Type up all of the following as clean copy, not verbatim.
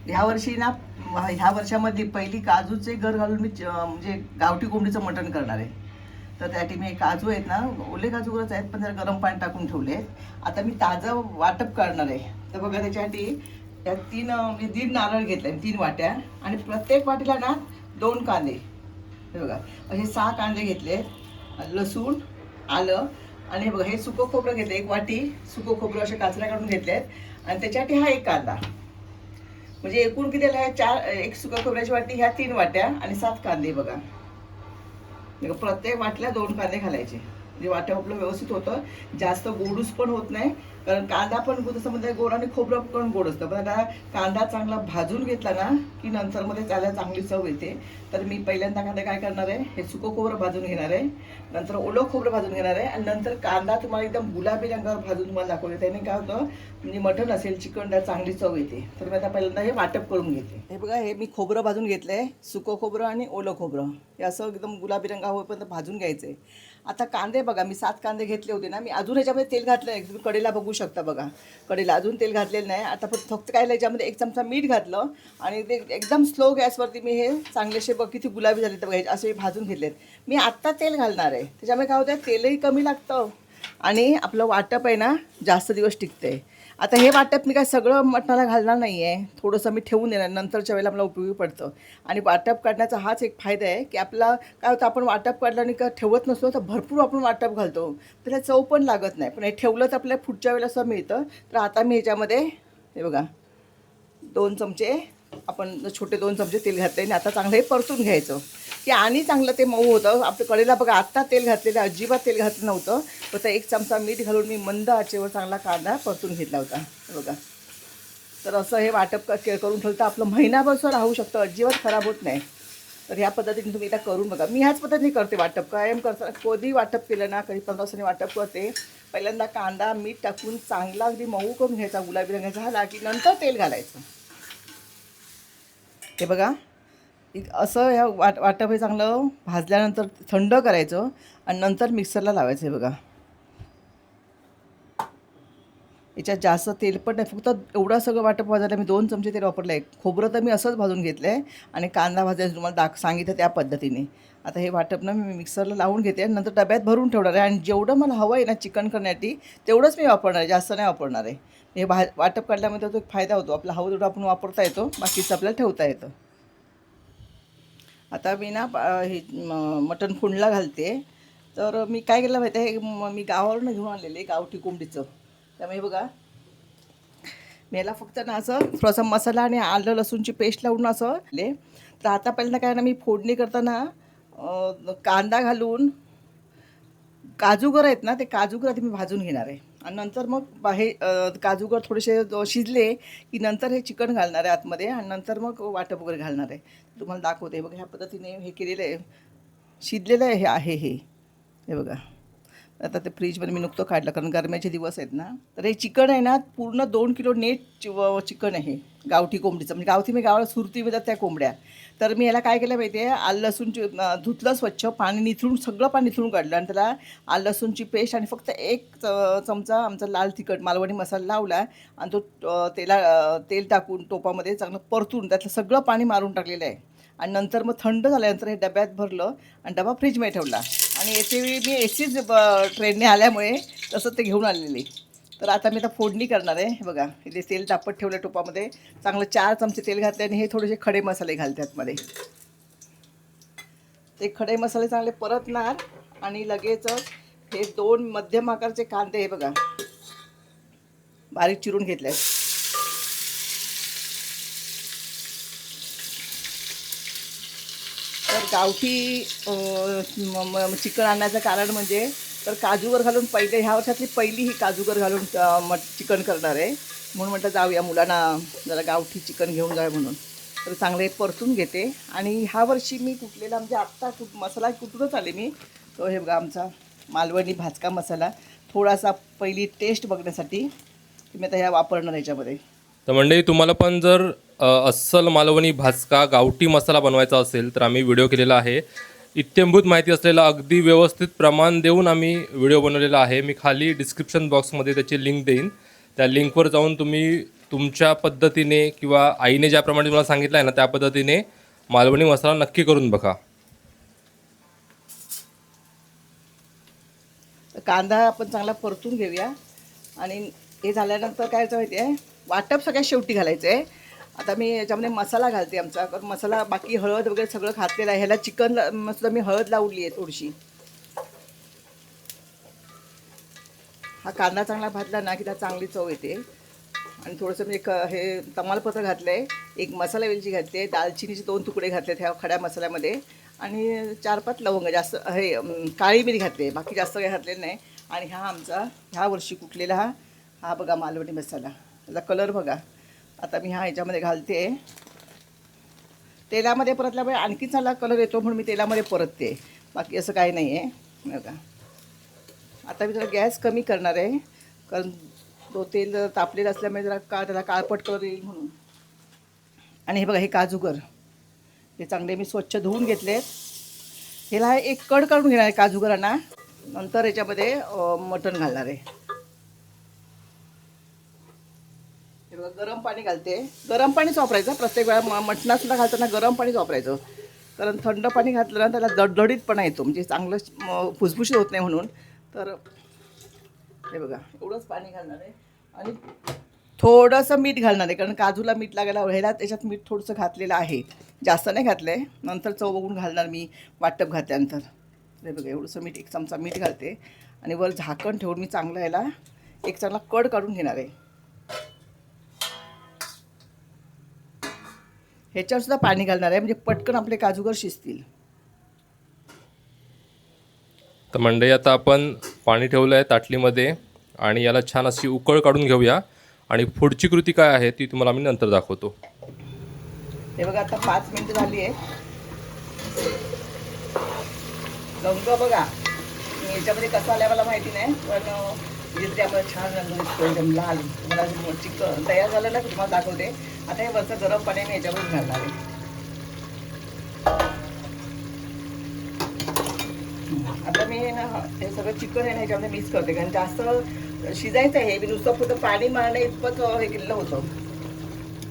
ह्या वर्षी ना ह्या वर्षामध्ये पहिली काजूचे घर घालून मी म्हणजे गावठी कोंबडीचं मटण करणार आहे. तर त्यासाठी मी काजू आहेत ना, ओले काजूवरच आहेत पण जरा गरम पाणी टाकून ठेवले. आता मी ताजं वाटप करणार आहे. तर बघा त्याच्यासाठी या 3 म्हणजे 1.5 नारळ घेतले, 3 वाट्या, आणि प्रत्येक वाटीला ना 2 कांदे. हे बघा असे 6 कांदे घेतले, लसूण, आलं, आणि हे बघा हे सुकं खोबरं घेतलं, 1 वाटी सुकं खोबरं असे काचऱ्या काढून घेतलेत, आणि त्याच्यासाठी हा 1 कांदा. म्हणजे एकूण किती आहे? 4, 1 सुका खोबऱ्याची वाटी, ह्या 3 वाट्या आणि 7 कांदे. बघा प्रत्येक वाटीला 2 कांदे घालायचे, म्हणजे वाटप आपलं व्यवस्थित होतं. जास्त गोडूस पण होत नाही, कारण कांदा पण जसं म्हणजे गोड आणि खोबरं पण गोड असतं. पण आता कांदा चांगला भाजून घेतला ना की नंतर मध्ये त्याला चांगली चव येते. तर मी पहिल्यांदा कांदा काय करणार आहे, हे सुकं खोबरं भाजून घेणार आहे, नंतर ओलं खोबरं भाजून घेणार आहे, आणि नंतर कांदा तुम्हाला एकदम गुलाबी रंगावर भाजून तुम्हाला दाखवते. त्याने काय होतं, म्हणजे मटण असेल, चिकन, त्याला चांगली चव येते. तर मी आता पहिल्यांदा हे वाटप करून घेते. हे बघा हे मी खोबरं भाजून घेतलं आहे, सुकं खोबरं आणि ओलं खोबरं, हे असं एकदम गुलाबी रंगा होईपर्यंत भाजून घ्यायचं आहे. आता कांदे बघा, मी 7 कांदे घेतले होते ना, मी अजून ह्याच्यामध्ये तेल घातलं आहे. तुम्ही कडेला बघू शकता, बघा कडेला अजून तेल घातलेलं नाही. आता फक्त काय याच्यामध्ये 1 चमचा मीठ घातलं, आणि ते एकदम स्लो गॅसवरती मी हे चांगलेसे बघ किती गुलाबी झाले तर बघा असे भाजून घेतलेत. मी आत्ता तेल घालणार आहे, त्याच्यामुळे काय होतं, तेलही कमी लागतं आणि आपलं वाटप आहे ना जास्त दिवस टिकते. आता हे वाटप मी काय सगळं मटणाला घालणार नाही आहे, थोडंसं मी ठेवून देणार, नंतरच्या वेळेला आपल्याला उपयोगी पडतं. आणि वाटप काढण्याचा हाच एक फायदा आहे की आपला काय होतं, आपण वाटप काढलं आणि का ठेवत नसतो तर भरपूर आपण वाटप घालतो, त्याला चव पण लागत नाही. पण हे ठेवलं तर आपल्याला पुढच्या वेळेला असं मिळतं. तर आता मी ह्याच्यामध्ये हे बघा 2 चमचे, आपण छोटे 2 चमचे तेल घातले, आणि आता चांगलं हे परतून घ्यायचं की आणि चांगलं ते मऊ होतं. आपल्या कडेला बघा आत्ता तेल घातलेलं, अजिबात तेल घातलं नव्हतं. फक्त 1 चमचा मीठ घालून मी मंद आचेवर चांगला कांदा परतून घेतला होता. बघा तर असं हे वाटप करून ठेवलं तर आपलं महिनाभर राहू शकतं, अजिबात खराब होत नाही. तर ह्या पद्धतीने तुम्ही एकदा करून बघा. मी ह्याच पद्धतीने करते वाटप, कायम करता कधी वाटप केलं ना, कधी 15 दिवसांनी वाटप करते. पहिल्यांदा कांदा मीठ टाकून चांगला अगदी मऊ करून घ्यायचा, गुलाबी रंगाचा झाला की नंतर तेल घालायचं. हे बघा असं ह्या वाटप हे चांगलं भाजल्यानंतर थंड करायचं, आणि नंतर मिक्सरला लावायचं. हे बघा याच्यात जास्त तेलपट नाही, फक्त एवढं सगळं वाटप भाजायला मी 2 चमचे तेल वापरलं आहे. खोबरं तर मी असंच भाजून घेतलं आहे, आणि कांदा भाजायचं तुम्हाला सांगितलं त्या पद्धतीने. आता हे वाटप ना मी मिक्सरला लावून घेते, आणि नंतर डब्यात भरून ठेवणार आहे. आणि जेवढं मला हवं आहे ना चिकन करण्यासाठी तेवढंच मी वापरणार आहे, जास्त नाही वापरणार आहे. हे वाटप काढल्यामध्ये तो एक फायदा होतो, आपला हवं तेवढं आपण वापरता येतो, बाकीचं आपल्याला ठेवता येतं. आता मी ना हे मटण फोडणीला घालते. तर मी काय केलं माहिती आहे, मी गावावरून घेऊन आलेले गावठी कोंबडीचं. त्यामुळे बघा मी याला फक्त ना असं थोडासा मसाला आणि आलं लसूणची पेस्ट लावून असं तर आता पहिल्यांदा काय ना, मी फोडणी करताना कांदा घालून काजूगर आहेत ना, ते काजूगर आधी मी भाजून घेणार आहे, आणि नंतर मग हे काजूगर थोडेसे शिजले की नंतर हे चिकन घालणार आहे आतमध्ये, आणि नंतर मग वाटप वगैरे घालणार आहे. तुम्हाला दाखवते बघा, ह्या पद्धतीने हे केलेलं आहे, शिजलेलं आहे. हे आहे हे बघा. आता ते फ्रीजमध्ये मी नुकतं काढलं, कारण गरम्याचे दिवस आहेत ना. तर हे चिकन आहे ना, पूर्ण 2 किलो नेट चिकन आहे गावठी कोंबडीचं, म्हणजे गावठी मी गावाला सुरती मिळतात त्या कोंबड्या. तर मी याला काय केलं माहिती आहे, आलं लसूणची धुतलं स्वच्छ, पाणी निथळून, सगळं पाणी निथळून काढलं, आणि त्याला आलं लसूणची पेस्ट आणि फक्त 1 चमचा आमचा लाल तिखट मालवणी मसाला लावला, आणि तो तेल टाकून टोपामध्ये चांगलं परतून त्यातलं सगळं पाणी मारून टाकलेलं आहे. आणि नंतर मग थंड झाल्यानंतर हे डब्यात भरलं, आणि डबा फ्रीजमध्ये ठेवला. आणि याची मी एसीच ट्रेनने आल्यामुळे तसं ते घेऊन आलेली. तर आता मी आता फोडणी करणार आहे. हे बघा इथे तेल तापत ठेवलं टोपामध्ये, चांगलं 4 चमचे तेल घातले, आणि हे थोडेसे खडे मसाले घालते आतमध्ये. ते खडे मसाले चांगले परतणार, आणि लगेचच हे 2 मध्यम आकारचे कांदे हे बघा बारीक चिरून घेतले. तर गावठी चिकन आणण्याचं कारण म्हणजे, तर काजूगर घालून पहिले ह्या वर्षातली पहिली ही काजूगर घालून चिकन करणार आहे, म्हणून म्हटलं जाऊया मुलांना जरा गावठी चिकन घेऊन जाऊया म्हणून. तर चांगले परतून घेते. आणि ह्या वर्षी मी कुटलेला म्हणजे आत्ता मसाला कुठूनच आले मी, तो हे बघा आमचा मालवणी भाजका मसाला, थोडासा पहिली टेस्ट बघण्यासाठी मी आता ह्या वापरणार ह्याच्यामध्ये. तर मंडळी तुम्हाला पण जर अस्सल मालवणी भाजका गावठी मसाला बनवायचा असेल तर आम्ही व्हिडिओ केलेला आहे. इत्थंभूत माहिती असलेला अगदी व्यवस्थित प्रमाण देऊन आम्ही व्हिडिओ बनवलेला आहे. मी खाली डिस्क्रिप्शन बॉक्समध्ये त्याची लिंक देईन. त्या लिंकवर जाऊन तुम्ही तुमच्या पद्धतीने किंवा आईने ज्याप्रमाणे तुम्हाला सांगितलं आहे ना त्या पद्धतीने मालवणी मसाला नक्की करून बघा. कांदा आपण चांगला परतून घेऊया आणि हे झाल्यानंतर काय करायचं माहिती आहे, वाटप सगळ्यात शेवटी घालायचं आहे. आता मी याच्यामध्ये मसाला घालते आमचा, कारण मसाला बाकी हळद वगैरे सगळं घातलेलं आहे. ह्याला चिकन मसाला मी हळद लावली आहे थोडीशी. हा कांदा चांगला भाजला ना की त्याला चांगली चव येते. आणि थोडंसं मी हे तमालपत्र घातलं आहे, एक मसाला वेलची घातली आहे, दालचिनीचे 2 तुकडे घातलेत ह्या खड्या मसाल्यामध्ये आणि 4-5 लवंग, जास्त हे काळी मिरी घातली आहे, बाकी जास्त काही घातलेलं नाही. आणि हा आमचा ह्या वर्षी कुटलेला हा बघा मालवणी मसाला, त्याचा कलर बघा. आता मी ह्याच्यामध्ये घालते तेलामध्ये, परतल्यामुळे आणखी चांगला कलर येतो म्हणून मी तेलामध्ये परतते, बाकी असं काही नाही आहे बघा. आता मी जरा गॅस कमी करणार आहे, कारण तो तेल तापलेलं असल्यामुळे जरा त्याला काळपट कलर येईल म्हणून. आणि हे बघा हे काजूगर, हे चांगले मी स्वच्छ धुवून घेतले. ह्याला एक कड काढून घेणार आहे काजूगरांना, नंतर याच्यामध्ये मटण घालणार आहे. हे बघा गरम पाणी घालते, गरम पाणीच वापरायचं प्रत्येक वेळा. मटणात सुद्धा घालताना गरम पाणीच वापरायचं, कारण थंड पाणी घातलं ना त्याला दडदडीतपणा येतो, म्हणजे चांगलं फुसफुशीत होत नाही म्हणून. तर हे बघा एवढंच पाणी घालणार आहे आणि थोडंसं मीठ घालणार आहे, कारण काजूला मीठ लागायला ह्याला त्याच्यात मीठ थोडंसं घातलेलं आहे, जास्त नाही घातलं आहे. नंतर चव बघून घालणार मी वाटप घातल्यानंतर. हे बघा एवढंसं मीठ, 1 चमचा मीठ घालते आणि वर झाकण ठेवून मी चांगलं ह्याला एक चांगला कड काढून घेणार आहे. ह्याच्यावर सुद्धा पाणी घालणार आहे, म्हणजे पटकन आपले काजूगर शिजतील. तर मंडळी आता आपण पाणी ठेवलं आहे ताटलीमध्ये आणि याला छान अशी उकळ काढून घेऊया आणि पुढची कृती काय आहे ती तुम्हाला मी नंतर दाखवतो. हे बघा आता 5 मिनिटं झाली आहे. रंग बघा याच्यामध्ये कसा आला मला माहिती नाही, पण जिथे त्यामध्ये छान रंग दिसतो एकदम लाल. मला चिकन तयार झालं ना तुम्हाला दाखवते. आता हे वरचं गरम पाणी मी याच्यावर घालणार आहे. आता मी ना हे सगळं चिकन आहे ना ह्याच्यामध्ये मिक्स करते, कारण जास्त शिजायचं आहे. मी नुसतं फक्त पाणी मारणे इतपत हे केलेलं होतं.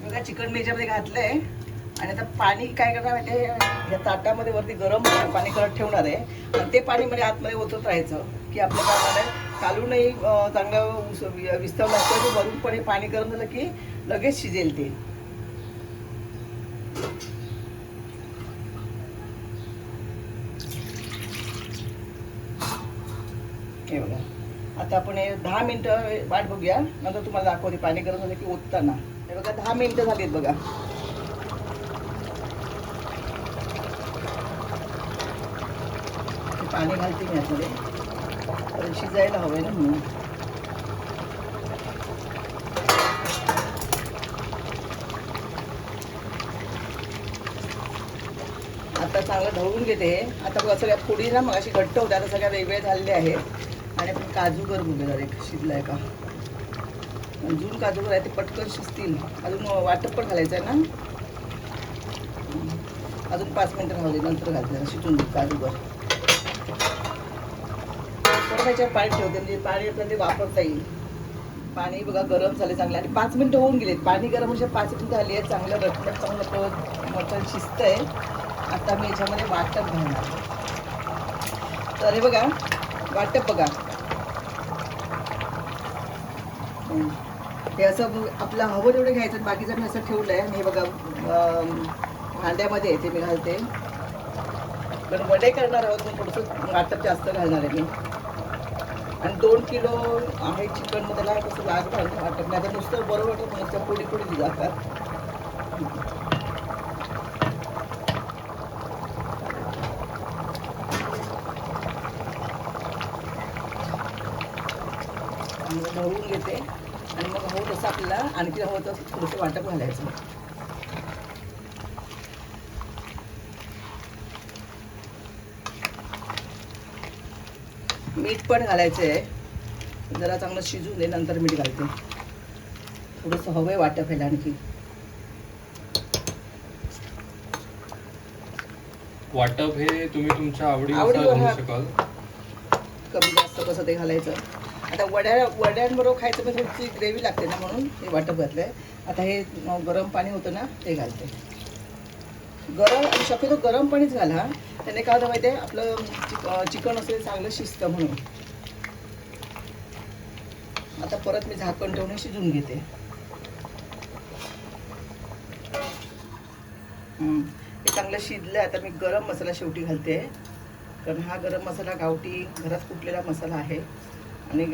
बघा चिकन मी याच्यामध्ये घातलं आहे आणि आता पाणी काय करणार म्हणजे या ताटामध्ये वरती गरम पाणी करत ठेवणार आहे आणि ते पाणी म्हणजे आतमध्ये ओतत राहायचं, की आपल्या काय कालूनही चांगलं विस्तवलं असतं की वरून पण हे पाणी गरम झालं की लगेच शिजेल ते. हे बघा आता आपण हे 10 मिनिटं वाट बघूया, नंतर तुम्हाला दाखवते पाणी गरम झालं की ओतताना. हे बघा 10 मिनिटं झालीत बघा. पाणी घालते मी यामध्ये, कारण शिजायला हवंय ना म्हणून. आता चांगलं ढवळून घेते. आता बघा सगळ्या फोडी ना मग अशी घट्ट होत्या, आता सगळ्या वेगवेगळ्या झालेल्या आहेत. आणि आपण काजूगर बघूया एक शिजलाय का. अजून काजूगर आहे ते पटकन शिजतील. अजून वाटप पण घालायचं आहे ना, अजून 5 मिनिटं राहू दे, नंतर घालते शिजून काजूगर. परत त्याच्यावर पाणी ठेवते, म्हणजे पाणी आपल्याला ते वापरता येईल. पाणी बघा गरम झाले चांगले आणि 5 मिनिटं होऊन गेलेत. पाणी गरम म्हणजे 5 मिनिटं झाली आहे. चांगलं रटरट चांगलं मटण शिजतंय. आता मी याच्यामध्ये वाटप घालणार. तर हे बघा वाटप बघा, हे असं आपलं हवं तेवढं घ्यायचं, बाकीचं मी असं ठेवलं आहे. आणि हे बघा भांड्यामध्ये ते मी घालते, पण वडे करणार आहोत मी थोडंसं वाटप जास्त घालणार आहे मी. आणि 2 किलो आहे चिकन, मग त्याला कसं लागणार वाटप नाही तर नुसतं बरोबर वाटत नुसतं पोडी पोडी जातात. ढवळून घेते आणि मग हवं तसं आपल्याला आणखी हवं तसं थोडंसं वाटप घालायचं. मीठ पण घालायचं आहे, जरा चांगलं शिजून दे नंतर मीठ घालते. थोडंसं हवंय वाटप व्हायला आणखी. वाटप हे तुम्ही तुमच्या आवडीनुसार घालू शकाल, कमी जास्त कसं ते घालायचं. आता वड्यांबरोबर खायचं पण थोडीशी ग्रेव्ही लागते ना, म्हणून हे वाटप घातलंय. आता हे गरम पाणी होतं ना ते घालते. गरम शक्यतो गरम पाणीच घाला, त्याने काय होतं माहिती आहे, आपलं चिकन असेल चांगलं शिजतं म्हणून. आता परत मी झाकण ठेवून शिजून घेते. हे चांगलं शिजलं. आता मी गरम मसाला शेवटी घालते, कारण हा गरम मसाला गावठी घरात कुटलेला मसाला आहे. आणि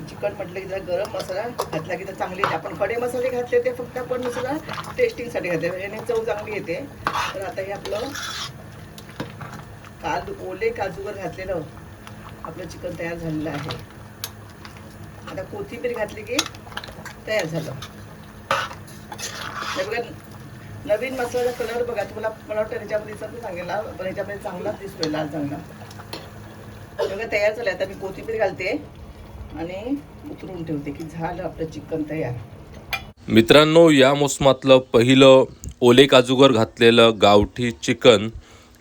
चिकन म्हटलं की जरा गरम मसाला घातला की तर चांगली येते. आपण खडे मसाले घातले ते फक्त आपण मसाला टेस्टिंगसाठी घातले, याने चव चांगली येते. तर आता हे आपलं ओले काजूवर घातलेलं आपलं चिकन तयार झालेलं आहे. आता कोथिंबीर घातली की तयार झालं. हे बघा, नवीन मसाल्याचा कलर बघा तुम्हाला, मला वाटतं ह्याच्यामध्ये दिसत सांगेल, पण ह्याच्यामध्ये चांगलाच दिसतोय, लाल चांगला. बघा तयार झालं. आता मी कोथिंबीर घालते आणि उतरून ठेवते की झालं आपलं चिकन तयार. मित्रांनो, या मोसमातलं पहिलं ओले काजूगर घातलेलं गावठी चिकन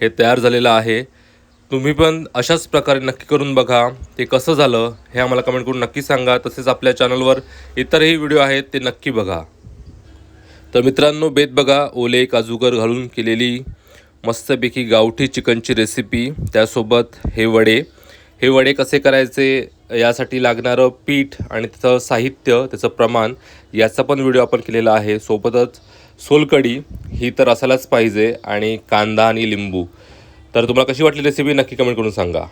हे तयार झालेलं आहे. तुम्ही पण अशाच प्रकारे नक्की करून बघा. ते कसं झालं हे आम्हाला कमेंट करून नक्की सांगा. तसेच आपल्या चॅनलवर इतरही व्हिडिओ आहेत ते नक्की बघा. तर मित्रांनो, बेत बघा, ओले काजूगर घालून केलेली मस्तपैकी गावठी चिकनची रेसिपी, त्यासोबत हे वडे कसे करायचे, यासाठी लागणारं पीठ आणि त्याचं साहित्य, त्याचं प्रमाण, याचा पण व्हिडिओ आपण केलेला आहे. सोबतच सोलकढी ही तर असायलाच पाहिजे, आणि कांदा आणि लिंबू. तर तुम्हाला कशी वाटली रेसिपी नक्की कमेंट करून सांगा.